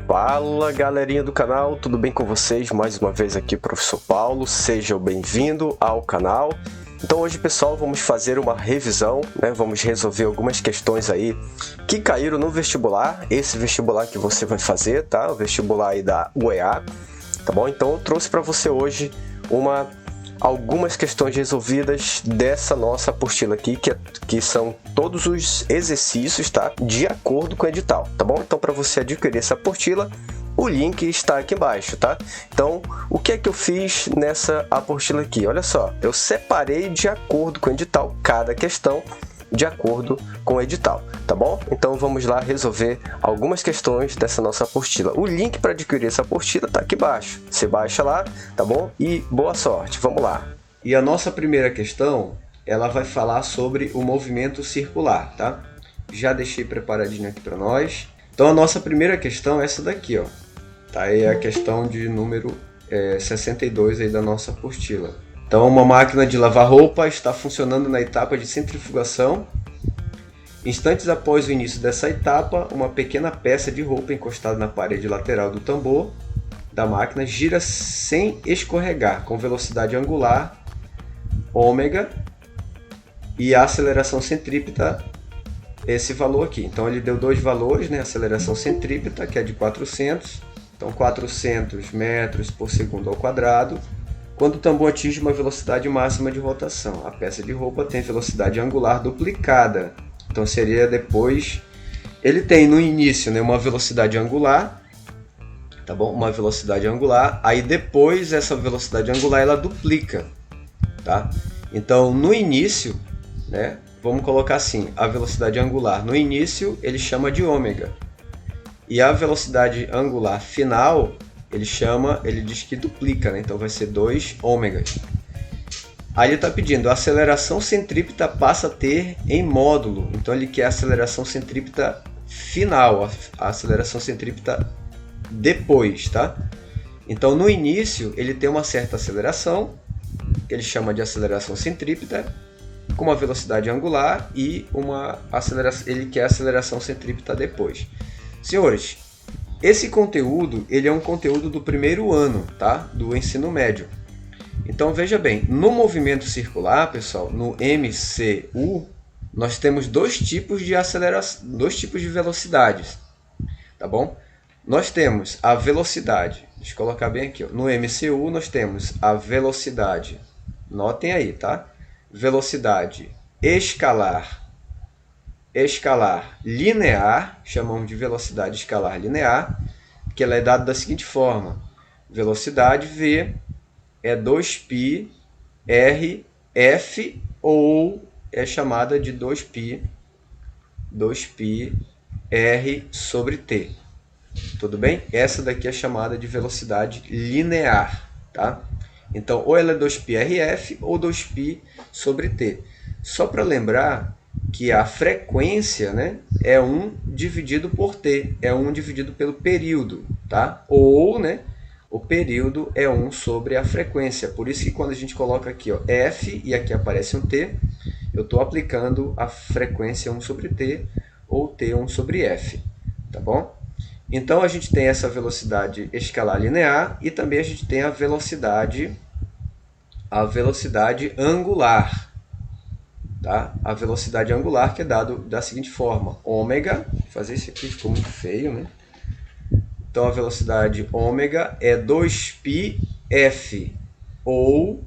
Fala galerinha do canal, tudo bem com vocês? Mais uma vez aqui professor Paulo, sejam bem-vindos ao canal. Então hoje pessoal vamos fazer uma revisão, né? Vamos resolver algumas questões aí que caíram no vestibular, esse vestibular que você vai fazer, tá? O vestibular aí da UEA, tá bom? Então eu trouxe para você hoje algumas questões resolvidas dessa nossa apostila aqui, que são todos os exercícios, tá? De acordo com o edital, tá bom? Então, para você adquirir essa apostila, o link está aqui embaixo, tá? Então, o que é que eu fiz nessa apostila aqui? Olha só, eu separei de acordo com o edital cada questão de acordo com o edital, tá bom? Então vamos lá resolver algumas questões dessa nossa apostila. O link para adquirir essa apostila tá aqui embaixo. Você baixa lá, tá bom? E boa sorte, vamos lá. E a nossa primeira questão, ela vai falar sobre o movimento circular, tá? Já deixei preparadinho aqui para nós. Então a nossa primeira questão é essa daqui, ó. Tá? É a questão de número 62 aí da nossa apostila. Então, uma máquina de lavar roupa está funcionando na etapa de centrifugação. Instantes após o início dessa etapa, uma pequena peça de roupa encostada na parede lateral do tambor da máquina gira sem escorregar, com velocidade angular, ômega, e a aceleração centrípeta, esse valor aqui. Então, ele deu dois valores, né? A aceleração centrípeta, que é de 400, então 400 metros por segundo ao quadrado, quando o tambor atinge uma velocidade máxima de rotação. A peça de roupa tem velocidade angular duplicada. Então seria depois... Ele tem no início, né, uma velocidade angular, tá bom? Uma velocidade angular. Aí depois essa velocidade angular ela duplica, tá? Então no início, né, vamos colocar assim, a velocidade angular no início ele chama de ômega. E a velocidade angular final... ele diz que duplica, né? Então vai ser 2 ômegas. Aí ele está pedindo, a aceleração centrípeta passa a ter em módulo. Então ele quer a aceleração centrípeta final, a aceleração centrípeta depois, tá? Então no início ele tem uma certa aceleração, que ele chama de aceleração centrípeta, com uma velocidade angular e ele quer a aceleração centrípeta depois. Senhores, esse conteúdo, ele é um conteúdo do primeiro ano, tá? Do ensino médio. Então, veja bem, no movimento circular, pessoal, no MCU, nós temos dois tipos de aceleração, dois tipos de velocidades, tá bom? Nós temos a velocidade, deixa eu colocar bem aqui, ó. No MCU nós temos a velocidade, notem aí, tá? Velocidade escalar linear, chamamos de velocidade escalar linear, que ela é dada da seguinte forma: velocidade V é 2π RF, ou é chamada de 2π R sobre T. Tudo bem? Essa daqui é chamada de velocidade linear, tá? Então, ou ela é 2π RF ou 2π sobre T. Só para lembrar que a frequência, né, é 1 dividido por T, é 1 dividido pelo período, tá? Ou, né, o período é 1 sobre a frequência. Por isso que quando a gente coloca aqui, ó, F e aqui aparece um T, eu estou aplicando a frequência 1 sobre T ou T 1 sobre F, tá bom? Então a gente tem essa velocidade escalar linear e também a gente tem a velocidade angular. Tá? A velocidade angular, que é dado da seguinte forma: ômega, fazer isso aqui ficou muito feio, né? Então a velocidade ômega é 2π F, ou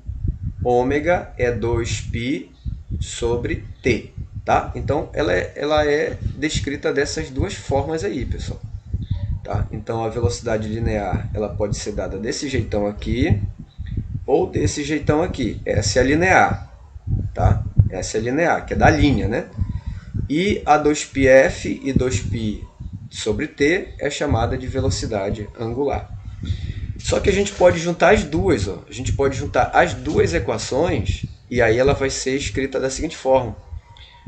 ômega é 2π sobre T, tá? Então ela é descrita dessas duas formas aí, pessoal, tá? Então a velocidade linear ela pode ser dada desse jeitão aqui ou desse jeitão aqui. Essa é a linear, tá? Essa é linear, que é da linha, né? E a 2πf e 2π sobre t é chamada de velocidade angular. Só que a gente pode juntar as duas, ó. A gente pode juntar as duas equações e aí ela vai ser escrita da seguinte forma: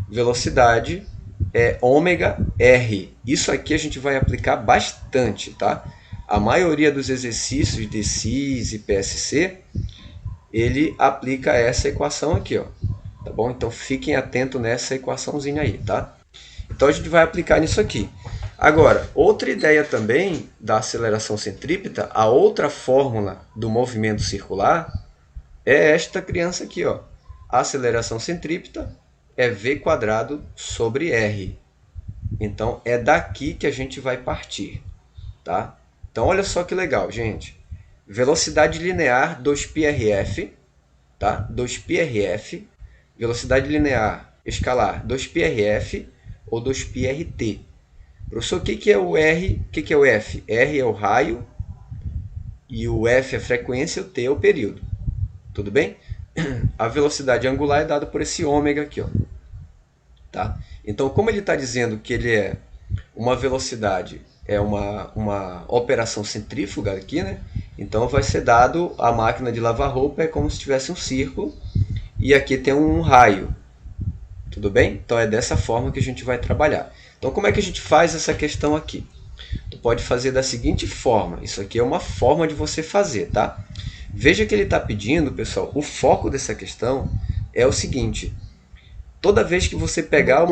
velocidade é ômega R. Isso aqui a gente vai aplicar bastante, tá? A maioria dos exercícios de CIS e PSC, ele aplica essa equação aqui, ó. Tá bom? Então fiquem atentos nessa equaçãozinha aí, tá? Então a gente vai aplicar nisso aqui. Agora, outra ideia também da aceleração centrípeta, a outra fórmula do movimento circular é esta criança aqui, ó. A aceleração centrípeta é v² sobre r. Então, é daqui que a gente vai partir, tá? Então, olha só que legal, gente. Velocidade linear 2πrf, tá? 2πrf. Velocidade linear escalar 2πrf ou 2πrt. Professor, o que é o R? O que é o F? R é o raio, e o F é a frequência, e o T é o período. Tudo bem? A velocidade angular é dada por esse ômega aqui, ó. Tá? Então, como ele está dizendo que ele é uma velocidade, é uma operação centrífuga aqui, né? Então vai ser dado, a máquina de lavar roupa é como se tivesse um círculo, e aqui tem um raio. Tudo bem? Então é dessa forma que a gente vai trabalhar. Então como é que a gente faz essa questão aqui? Tu pode fazer da seguinte forma. Isso aqui é uma forma de você fazer, tá? Veja que ele está pedindo, pessoal, o foco dessa questão é o seguinte. Toda vez que você pegar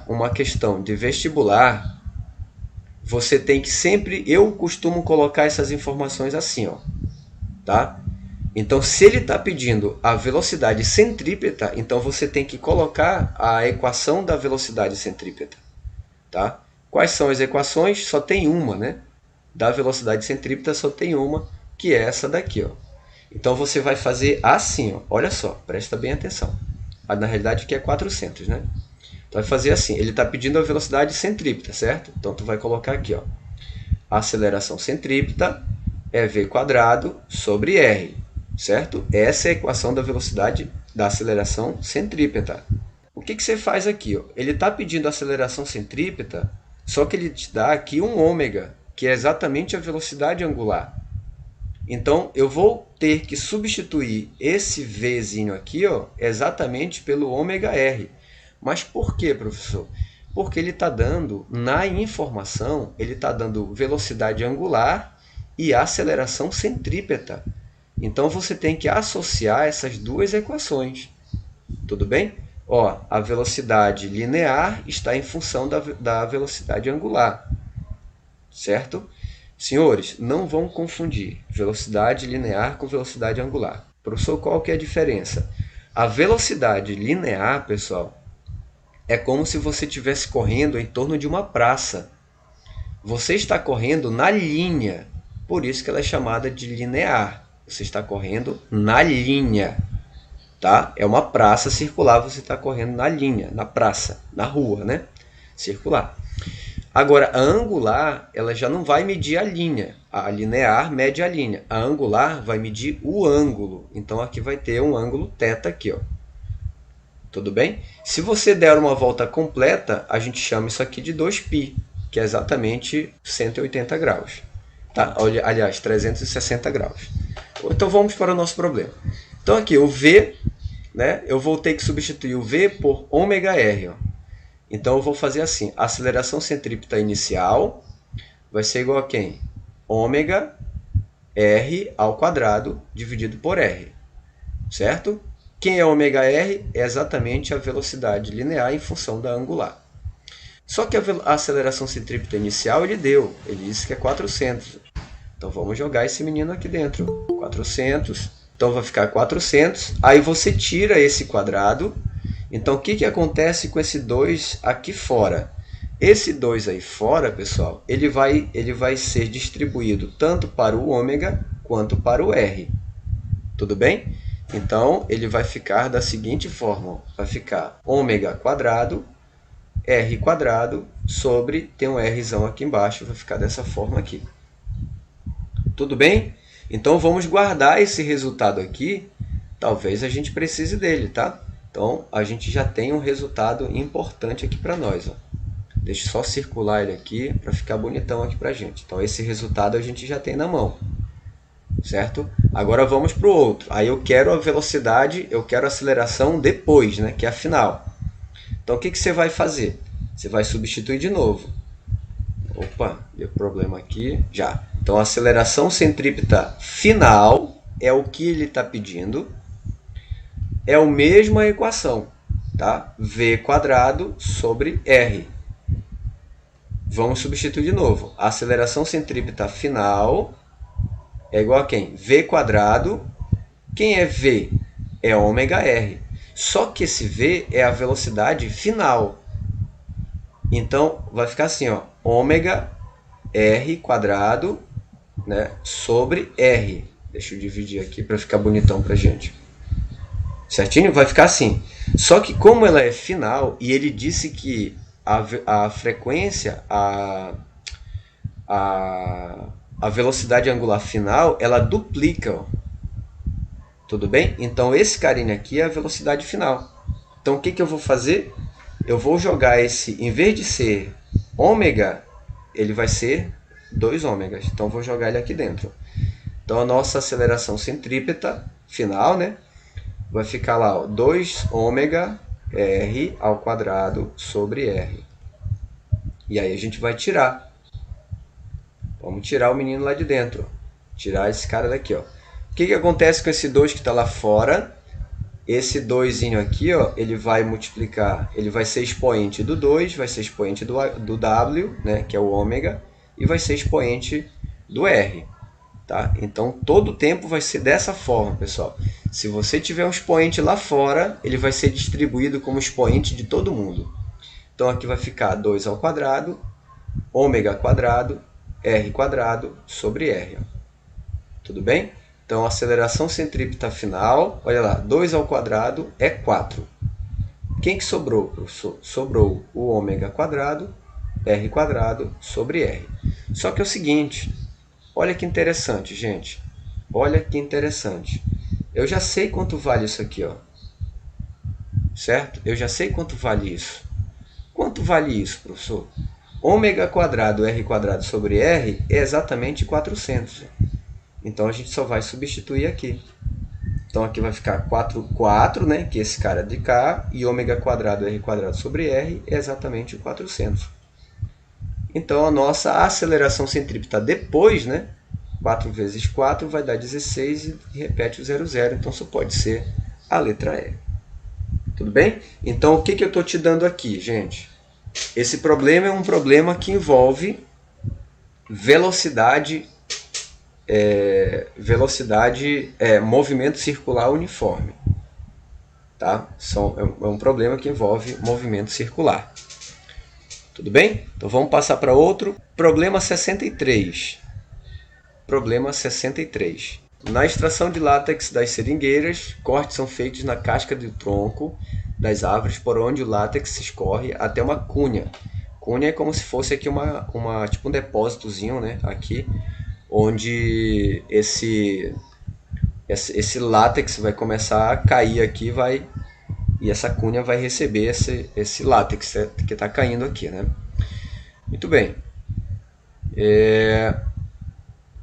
uma questão de vestibular, você tem que sempre... Eu costumo colocar essas informações assim, ó, tá? Então, se ele está pedindo a velocidade centrípeta, então você tem que colocar a equação da velocidade centrípeta, tá? Quais são as equações? Só tem uma, né? Da velocidade centrípeta só tem uma, que é essa daqui, ó. Então, você vai fazer assim, ó. Olha só, presta bem atenção. Na realidade, aqui é 400, né? Então, vai fazer assim. Ele está pedindo a velocidade centrípeta, certo? Então, tu vai colocar aqui, ó. A aceleração centrípeta é v² sobre r. Certo? Essa é a equação da velocidade da aceleração centrípeta. O que você faz aqui? Ó? Ele está pedindo a aceleração centrípeta, só que ele te dá aqui um ômega, que é exatamente a velocidade angular. Então, eu vou ter que substituir esse Vzinho aqui, ó, exatamente pelo ômega r. Mas por quê, professor? Porque ele está dando, na informação, ele está dando velocidade angular e aceleração centrípeta. Então, você tem que associar essas duas equações. Tudo bem? Ó, a velocidade linear está em função da velocidade angular. Certo? Senhores, não vão confundir velocidade linear com velocidade angular. Professor, qual que é a diferença? A velocidade linear, pessoal, é como se você estivesse correndo em torno de uma praça. Você está correndo na linha, por isso que ela é chamada de linear. Você está correndo na linha, tá? É uma praça circular, você está correndo na linha, na praça, na rua, né? Circular. Agora, a angular, ela já não vai medir a linha. A linear mede a linha. A angular vai medir o ângulo. Então, aqui vai ter um ângulo θ aqui, ó. Tudo bem? Se você der uma volta completa, a gente chama isso aqui de 2π, que é exatamente 180 graus. Tá? Aliás, 360 graus. Então, vamos para o nosso problema. Então, aqui, o V, né, eu vou ter que substituir o V por ômega r. Ó. Então, eu vou fazer assim. A aceleração centrípeta inicial vai ser igual a quem? Ômega r² dividido por r. Certo? Quem é ômega r? É exatamente a velocidade linear em função da angular. Só que a aceleração centrípeta inicial ele deu. Ele disse que é 400. Então, vamos jogar esse menino aqui dentro. 400. Então, vai ficar 400. Aí, você tira esse quadrado. Então, o que acontece com esse 2 aqui fora? Esse 2 aí fora, pessoal, ele vai ser distribuído tanto para o ômega quanto para o r. Tudo bem? Então, ele vai ficar da seguinte forma. Vai ficar ômega² r² sobre, tem um rzão aqui embaixo, vai ficar dessa forma aqui. Tudo bem? Então, vamos guardar esse resultado aqui. Talvez a gente precise dele, tá? Então, a gente já tem um resultado importante aqui para nós. Ó. Deixa eu só circular ele aqui para ficar bonitão aqui para a gente. Então, esse resultado a gente já tem na mão. Certo? Agora, vamos para o outro. Aí, eu quero a velocidade, eu quero a aceleração depois, né? Que é a final. Então, o que você vai fazer? Você vai substituir de novo. Opa, deu problema aqui. Já. Então, a aceleração centrípeta final é o que ele está pedindo. É a mesma equação, tá? V² sobre R. Vamos substituir de novo. A aceleração centrípeta final é igual a quem? V quadrado. Quem é V? É ômega R. Só que esse V é a velocidade final. Então, vai ficar assim, ó, ômega R quadrado, né, sobre R. Deixa eu dividir aqui para ficar bonitão para gente. Certinho? Vai ficar assim. Só que como ela é final, e ele disse que a frequência, a velocidade angular final, ela duplica. Ó. Tudo bem? Então, esse carinha aqui é a velocidade final. Então, o que eu vou fazer? Eu vou jogar esse, em vez de ser ômega, ele vai ser 2 ômegas. Então, vou jogar ele aqui dentro. Então, a nossa aceleração centrípeta final, né, vai ficar lá, ó, 2 ômega R ao quadrado sobre R. E aí a gente vai tirar. Vamos tirar o menino lá de dentro. Tirar esse cara daqui, ó. O que acontece com esse 2 que está lá fora? Esse 2 aqui, ó, ele vai multiplicar, ele vai ser expoente do 2, vai ser expoente do W, né, que é o ômega, e vai ser expoente do R. Tá? Então, todo o tempo vai ser dessa forma, pessoal. Se você tiver um expoente lá fora, ele vai ser distribuído como expoente de todo mundo. Então, aqui vai ficar 2 ao quadrado, ômega quadrado, R quadrado sobre R. Ó. Tudo bem? Então, a aceleração centrípeta final, olha lá, 2 ao quadrado é 4. Quem que sobrou, professor? Sobrou o ômega quadrado, R quadrado sobre R. Só que é o seguinte, olha que interessante, gente. Olha que interessante. Eu já sei quanto vale isso aqui, ó. Certo? Eu já sei quanto vale isso. Quanto vale isso, professor? Ômega quadrado, R quadrado sobre R é exatamente 400. Então, a gente só vai substituir aqui. Então, aqui vai ficar 4, né, que esse cara de cá, e ômega quadrado, R quadrado sobre R é exatamente 400. Então, a nossa aceleração centrípeta depois, né, 4 vezes 4 vai dar 16 e repete o 00. Então, só pode ser a letra E. Tudo bem? Então, o que eu estou te dando aqui, gente? Esse problema é um problema que envolve movimento circular uniforme. Tá? É um problema que envolve movimento circular. Tudo bem? Então vamos passar para outro. Problema 63. Problema 63. Na extração de látex das seringueiras, cortes são feitos na casca do tronco das árvores por onde o látex escorre até uma cunha. Cunha é como se fosse aqui tipo um depósitozinho, né? Aqui, onde esse látex vai começar a cair aqui, e essa cunha vai receber esse látex que está caindo aqui, né? Muito bem.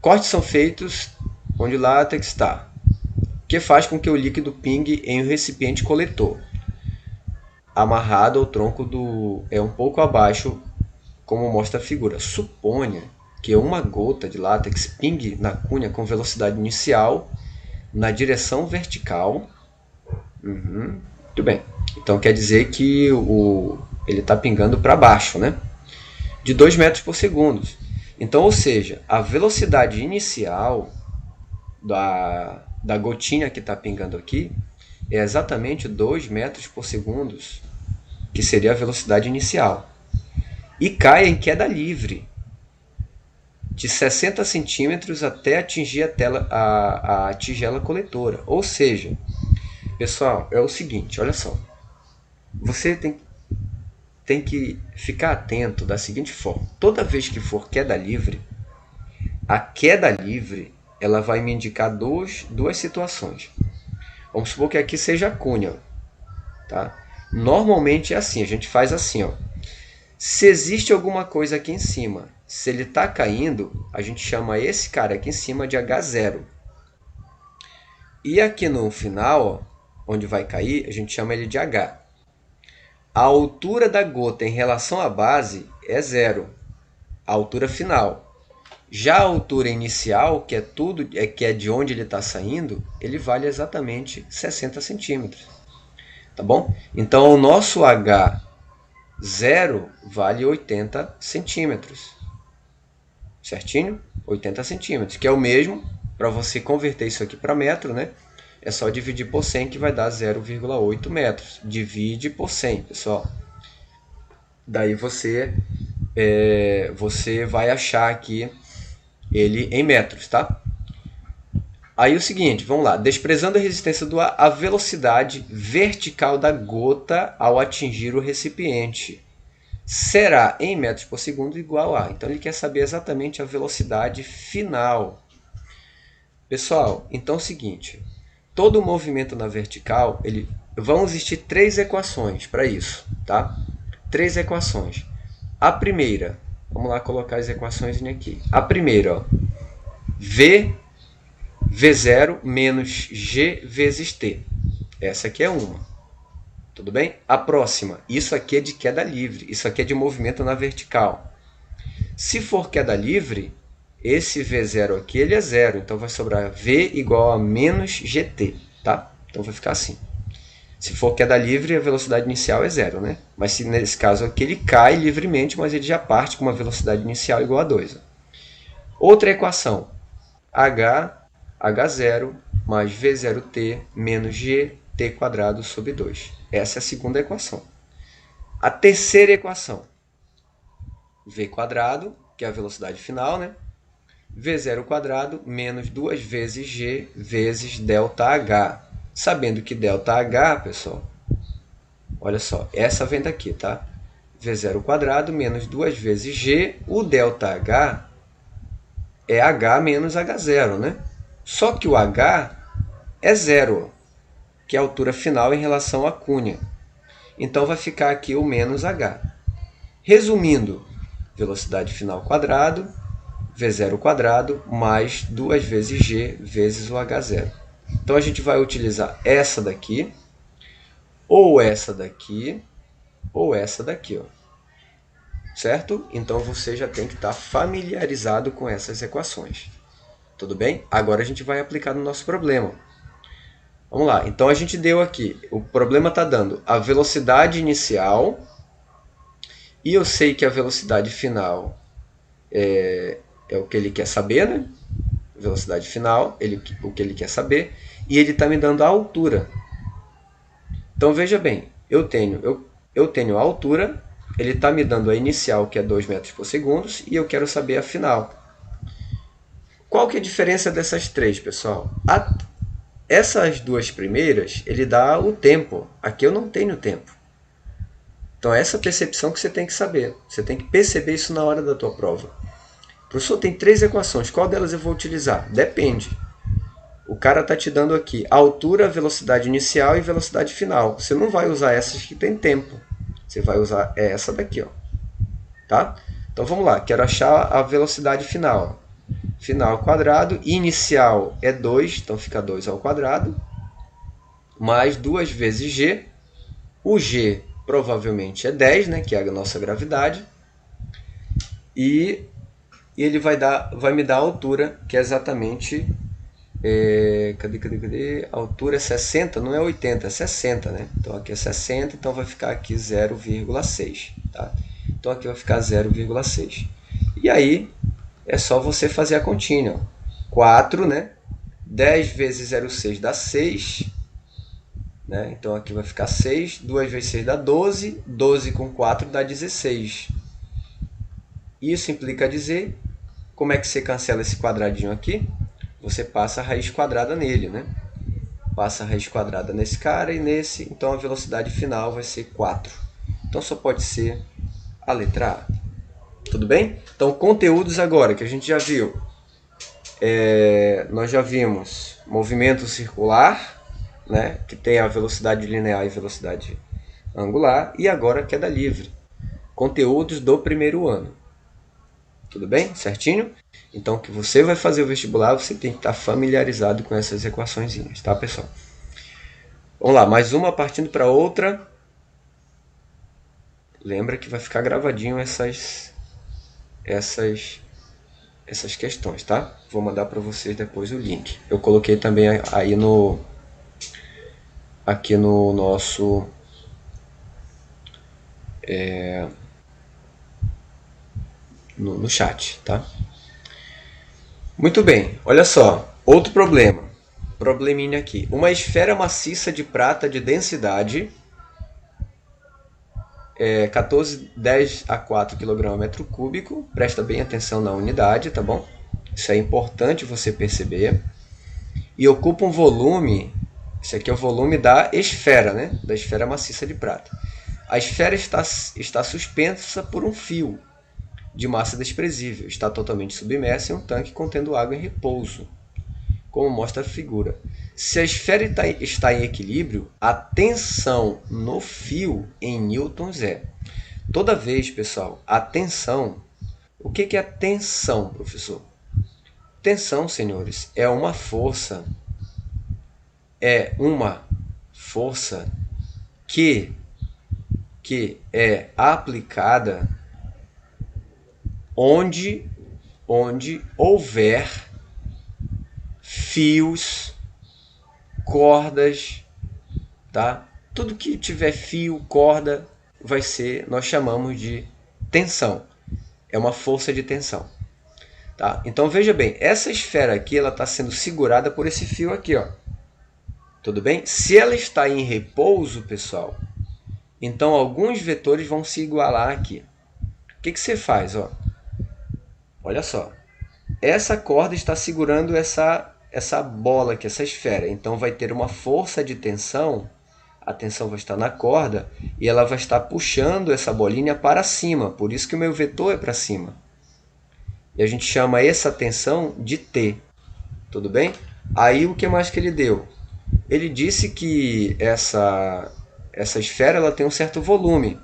Cortes são feitos onde o látex está, que faz com que o líquido pingue em um recipiente coletor, amarrado ao tronco um pouco abaixo, como mostra a figura. Suponha que uma gota de látex pingue na cunha com velocidade inicial na direção vertical. Muito bem. Então quer dizer que ele está pingando para baixo, né? De 2 metros por segundo. Então, ou seja, a velocidade inicial da gotinha que está pingando aqui é exatamente 2 metros por segundo, que seria a velocidade inicial. E cai em queda livre, de 60 centímetros até atingir a tigela coletora. Ou seja, pessoal, é o seguinte, olha só. Você tem que ficar atento da seguinte forma. Toda vez que for queda livre, a queda livre ela vai me indicar duas situações. Vamos supor que aqui seja a cunha. Tá? Normalmente é assim, a gente faz assim. Ó. Se existe alguma coisa aqui em cima, se ele está caindo, a gente chama esse cara aqui em cima de H0. E aqui no final, ó, onde vai cair, a gente chama ele de H. A altura da gota em relação à base é 0, a altura final. Já a altura inicial, que é de onde ele está saindo, ele vale exatamente 60 centímetros. Tá bom? Então, o nosso H 0 vale 80 centímetros. Certinho? 80 centímetros, que é o mesmo, para você converter isso aqui para metro, né? É só dividir por 100 que vai dar 0,8 metros. Divide por 100, pessoal. Daí você vai achar aqui ele em metros, tá? Aí o seguinte, vamos lá. Desprezando a resistência do ar, a velocidade vertical da gota ao atingir o recipiente será em metros por segundo igual a. Então ele quer saber exatamente a velocidade final. Pessoal, então é o seguinte, todo movimento na vertical, vão existir três equações para isso, tá? Três equações. A primeira, vamos lá colocar as equações aqui. A primeira, ó, V0 menos G vezes T. Essa aqui é uma. Tudo bem? A próxima, isso aqui é de queda livre, isso aqui é de movimento na vertical. Se for queda livre, esse V0 aqui ele é zero, então vai sobrar V igual a menos GT, tá? Então vai ficar assim. Se for queda livre, a velocidade inicial é zero, né? Mas se nesse caso aqui ele cai livremente, mas ele já parte com uma velocidade inicial igual a 2. Outra equação, H0 mais V0t menos GT quadrado sobre 2. Essa é a segunda equação. A terceira equação, V quadrado, que é a velocidade final, né? V0 quadrado menos 2 vezes G vezes ΔH. Sabendo que ΔH, pessoal, olha só, essa vem daqui, tá? V0 quadrado menos 2 vezes G, o ΔH é H menos H0, né? Só que o H é zero, que é a altura final em relação à cunha. Então vai ficar aqui o menos H. Resumindo, velocidade final quadrado, V0 quadrado, mais 2 vezes G vezes o H0. Então a gente vai utilizar essa daqui, ou essa daqui, ou essa daqui, ó. Certo? Então você já tem que estar familiarizado com essas equações. Tudo bem? Agora a gente vai aplicar no nosso problema. Vamos lá. Então a gente deu aqui, o problema está dando a velocidade inicial, e eu sei que a velocidade final é o que ele quer saber, né? Velocidade final, o que ele quer saber, e ele está me dando a altura. Então veja bem, eu tenho a altura, ele está me dando a inicial, que é 2 metros por segundo, e eu quero saber a final. Qual que é a diferença dessas três, pessoal? Essas duas primeiras, ele dá o tempo. Aqui eu não tenho tempo. Então essa percepção que você tem que saber. Você tem que perceber isso na hora da tua prova. Professor, tem três equações. Qual delas eu vou utilizar? Depende. O cara está te dando aqui altura, velocidade inicial e velocidade final. Você não vai usar essas que tem tempo. Você vai usar essa daqui, ó. Tá? Então vamos lá. Quero achar a velocidade final. Final ao quadrado. Inicial é 2, então fica 2 ao quadrado. Mais 2 vezes G. O G provavelmente é 10, né, que é a nossa gravidade. E ele vai me dar a altura, que é exatamente... cadê? A altura é 60, não é 80, é 60, né? Então aqui é 60, então vai ficar aqui 0,6, tá? Então aqui vai ficar 0,6. E aí é só você fazer a continha. 4, né? 10 vezes 0,6 dá 6, né? Então aqui vai ficar 6, 2 vezes 6 dá 12, 12 com 4 dá 16. Isso implica dizer, como é que você cancela esse quadradinho aqui? Você passa a raiz quadrada nele, né? Passa a raiz quadrada nesse cara e nesse, então a velocidade final vai ser 4. Então só pode ser a letra A. Tudo bem? Então conteúdos agora, que a gente já viu. Nós já vimos movimento circular, né? Que tem a velocidade linear e velocidade angular. E agora queda livre. Conteúdos do primeiro ano. Tudo bem? Certinho? Então, que você vai fazer o vestibular, você tem que estar familiarizado com essas equaçõezinhas, tá, pessoal? Vamos lá, mais uma partindo para outra. Lembra que vai ficar gravadinho essas questões, tá? Vou mandar para vocês depois o link. Eu coloquei também aí aqui no nosso no chat, tá? Muito bem, olha só, outro problema. Probleminha aqui. Uma esfera maciça de prata de densidade 1410 a 4 kg/m3, presta bem atenção na unidade, tá bom? Isso é importante você perceber. E ocupa um volume, esse aqui é o volume da esfera, né? Da esfera maciça de prata. A esfera está suspensa por um fio de massa desprezível, está totalmente submersa em um tanque contendo água em repouso, como mostra a figura. Se a esfera está em equilíbrio, a tensão no fio em newtons é. Toda vez, pessoal, a tensão... O que é a tensão, professor? Tensão, senhores, é uma força que é aplicada onde houver fios, cordas, tá? Tudo que tiver fio, corda, nós chamamos de tensão. É uma força de tensão, tá? Então veja bem, essa esfera aqui, ela está sendo segurada por esse fio aqui, ó. Tudo bem? Se ela está em repouso, pessoal, então alguns vetores vão se igualar aqui. O que você faz, ó? Olha só, essa corda está segurando essa bola aqui, essa esfera. Então vai ter uma força de tensão, a tensão vai estar na corda e ela vai estar puxando essa bolinha para cima. Por isso que o meu vetor é para cima. E a gente chama essa tensão de T. Tudo bem? Aí o que mais que ele deu? Ele disse que essa esfera ela tem um certo volume.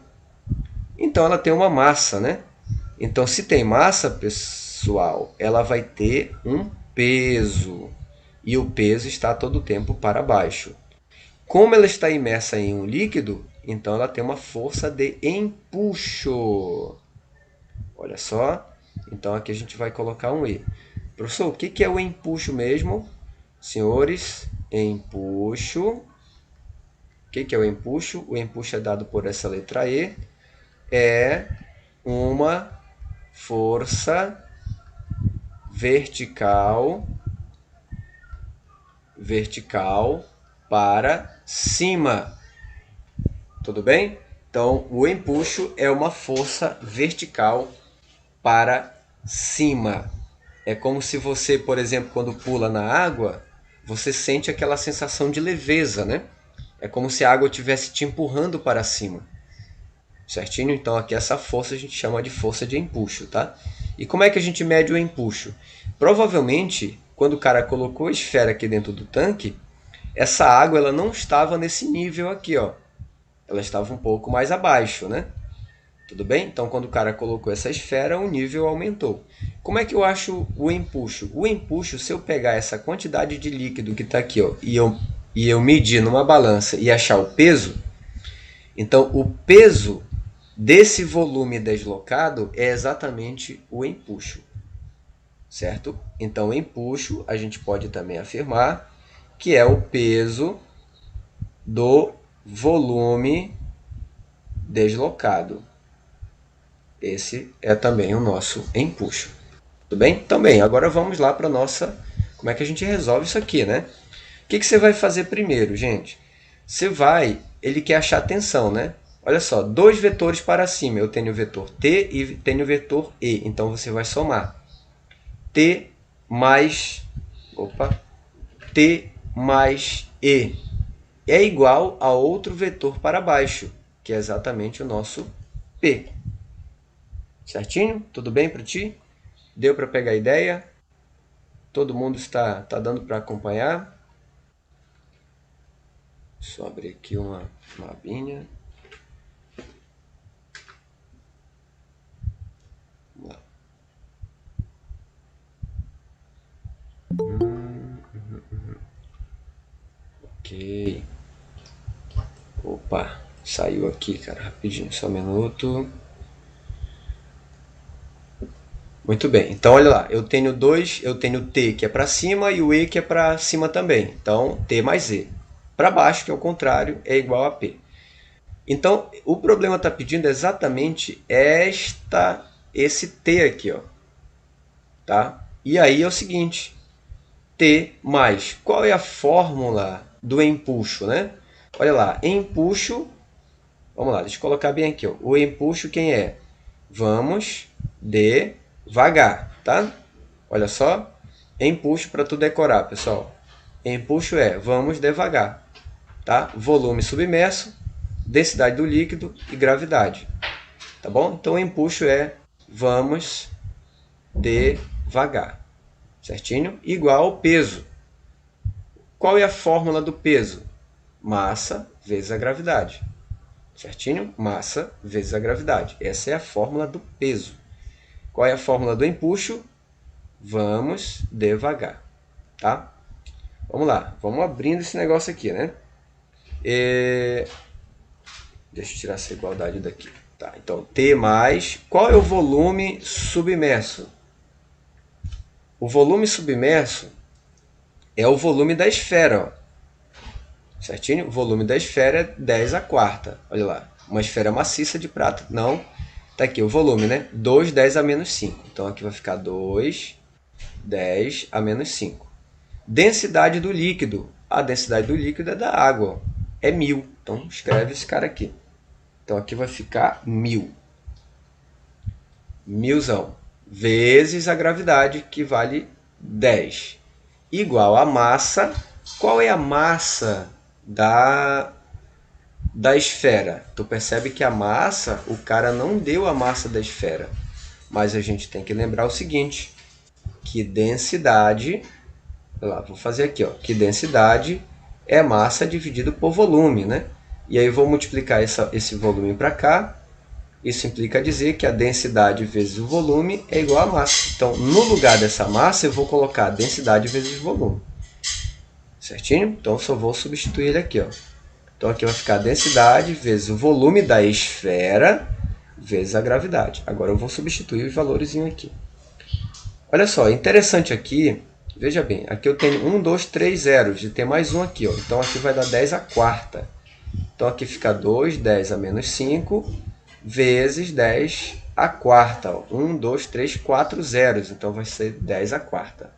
Então ela tem uma massa, né? Então se tem massa, pessoal, ela vai ter um peso. E o peso está todo o tempo para baixo. Como ela está imersa em um líquido, então ela tem uma força de empuxo. Olha só. Então aqui a gente vai colocar um E. Professor, o que é o empuxo mesmo? Senhores, empuxo. O que é o empuxo? O empuxo é dado por essa letra E. É uma força vertical para cima. Tudo bem? Então, o empuxo é uma força vertical para cima. É como se você, por exemplo, quando pula na água, você sente aquela sensação de leveza, né? É como se a água estivesse te empurrando para cima. Certinho? Então aqui essa força a gente chama de força de empuxo, tá? E como é que a gente mede o empuxo? Provavelmente, quando o cara colocou a esfera aqui dentro do tanque, essa água ela não estava nesse nível aqui, ó. Ela estava um pouco mais abaixo, né? Tudo bem? Então quando o cara colocou essa esfera, o nível aumentou. Como é que eu acho o empuxo? O empuxo, se eu pegar essa quantidade de líquido que está aqui, ó, e eu medir numa balança e achar o peso, então o peso desse volume deslocado é exatamente o empuxo, certo? Então, o empuxo, a gente pode também afirmar que é o peso do volume deslocado. Esse é também o nosso empuxo. Tudo bem? Também, agora vamos lá para a nossa... Como é que a gente resolve isso aqui, né? O que você vai fazer primeiro, gente? Ele quer achar a tensão, né? Olha só, dois vetores para cima. Eu tenho o vetor T e tenho o vetor E. Então, você vai somar. T mais E é igual a outro vetor para baixo, que é exatamente o nosso P. Certinho? Tudo bem para ti? Deu para pegar a ideia? Todo mundo está dando para acompanhar? Deixa eu abrir aqui uma abinha. Vamos lá. Ok. Opa, saiu aqui, cara, rapidinho, só um minuto. Muito bem, então olha lá, eu tenho T que é para cima e o E que é para cima também. Então, T mais E. Para baixo, que é o contrário, é igual a P. Então, o problema está pedindo exatamente esse T aqui, ó, tá? E aí é o seguinte, T mais, qual é a fórmula do empuxo, né? Olha lá, empuxo, vamos lá, deixa eu colocar bem aqui, ó. O empuxo quem é? Vamos devagar, tá? Olha só, empuxo para tu decorar, pessoal. Empuxo é vamos devagar, tá? Volume submerso, densidade do líquido e gravidade, tá bom? Então, empuxo é vamos devagar, certinho? Igual ao peso. Qual é a fórmula do peso? Massa vezes a gravidade, certinho? Massa vezes a gravidade. Essa é a fórmula do peso. Qual é a fórmula do empuxo? Vamos devagar, tá? Vamos lá, vamos abrindo esse negócio aqui, né? Deixa eu tirar essa igualdade daqui. Tá, então, T mais... Qual é o volume submerso? O volume submerso é o volume da esfera, ó. Certinho? O volume da esfera é 10 a quarta. Olha lá, uma esfera maciça de prata. Não, tá aqui o volume, né? 2, 10 a menos 5. Então, aqui vai ficar 2, 10 a menos 5. Densidade do líquido. A densidade do líquido é da água, ó. É 1000. Então, escreve esse cara aqui. Então, aqui vai ficar 1000. 1000zão. Vezes a gravidade, que vale 10. Igual a massa. Qual é a massa da esfera? Tu percebe que a massa, o cara não deu a massa da esfera. Mas a gente tem que lembrar o seguinte, que densidade... Olha lá, vou fazer aqui, ó, que densidade é massa dividido por volume, né? E aí vou multiplicar esse volume para cá. Isso implica dizer que a densidade vezes o volume é igual a massa. Então, no lugar dessa massa, eu vou colocar a densidade vezes o volume. Certinho? Então, eu só vou substituir ele aqui, ó. Então, aqui vai ficar a densidade vezes o volume da esfera vezes a gravidade. Agora, eu vou substituir os valores aqui. Olha só, interessante aqui, veja bem, aqui eu tenho 1, 2, 3 zeros, e tem mais um aqui, ó. Então, aqui vai dar 10 a quarta. Então, aqui fica 2, 10 a menos 5, vezes 10 a quarta. Ó. 1, 2, 3, 4 zeros. Então, vai ser 10 a quarta.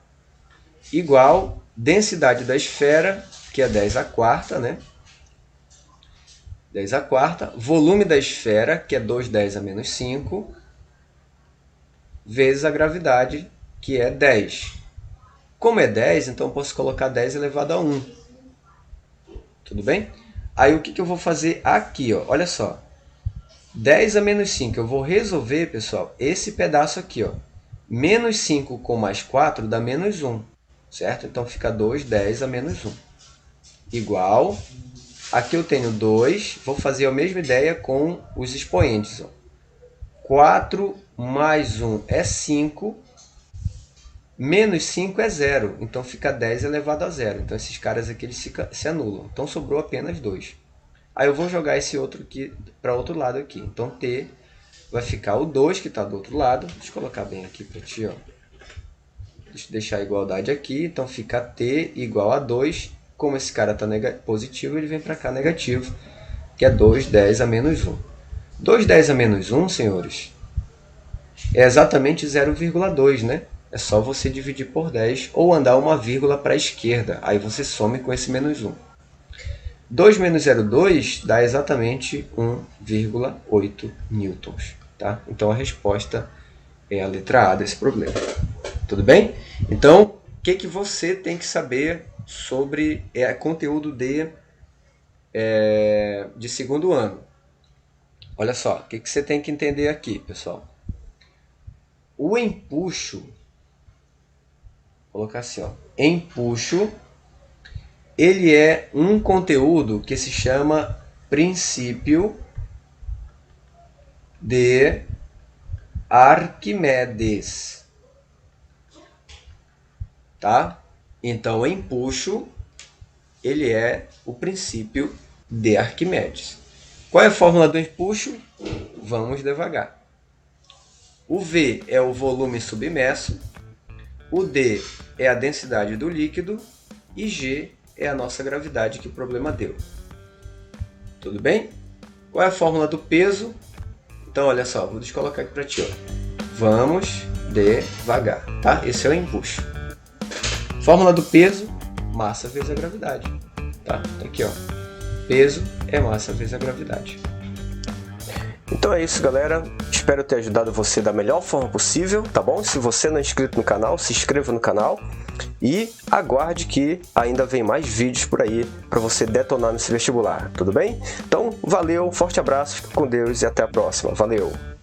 Igual densidade da esfera, que é 10 a quarta, né? 10 a quarta. Volume da esfera, que é 2, 10 a menos 5, vezes a gravidade, que é 10. Como é 10, então eu posso colocar 10 elevado a 1. Tudo bem? Aí o que eu vou fazer aqui? Ó? Olha só. 10 a menos 5. Eu vou resolver, pessoal, esse pedaço aqui. Ó. Menos 5 com mais 4 dá menos 1. Certo? Então fica 2, 10 a menos 1. Igual. Aqui eu tenho 2. Vou fazer a mesma ideia com os expoentes. Ó. 4 mais 1 é 5. Menos 5 é 0, então fica 10 elevado a 0. Então, esses caras aqui eles se anulam. Então, sobrou apenas 2. Aí, eu vou jogar esse outro aqui para o outro lado aqui. Então, T vai ficar o 2, que está do outro lado. Deixa eu colocar bem aqui para ti, ó. Deixa eu deixar a igualdade aqui. Então, fica T igual a 2. Como esse cara está positivo, ele vem para cá negativo, que é 2, 10 a menos 1. 2, 10 a menos 1, senhores, é exatamente 0,2, né? É só você dividir por 10 ou andar uma vírgula para a esquerda. Aí você some com esse menos 1. 2 menos 0,2 dá exatamente 1,8 newtons. Tá? Então, a resposta é a letra A desse problema. Tudo bem? Então, o que você tem que saber sobre conteúdo de segundo ano? Olha só, o que você tem que entender aqui, pessoal? O empuxo... Vou colocar assim, ó. Empuxo, ele é um conteúdo que se chama princípio de Arquimedes. Tá? Então, empuxo, ele é o princípio de Arquimedes. Qual é a fórmula do empuxo? Vamos devagar. O V é o volume submerso. O D é a densidade do líquido e G é a nossa gravidade que o problema deu. Tudo bem? Qual é a fórmula do peso? Então, olha só, vou colocar aqui para ti. Ó. Vamos devagar, tá? Esse é o empuxo. Fórmula do peso, massa vezes a gravidade, tá? Aqui, ó. Peso é massa vezes a gravidade. Então é isso, galera. Espero ter ajudado você da melhor forma possível, tá bom? Se você não é inscrito no canal, se inscreva no canal e aguarde que ainda vem mais vídeos por aí para você detonar nesse vestibular, tudo bem? Então, valeu, forte abraço, fica com Deus e até a próxima. Valeu!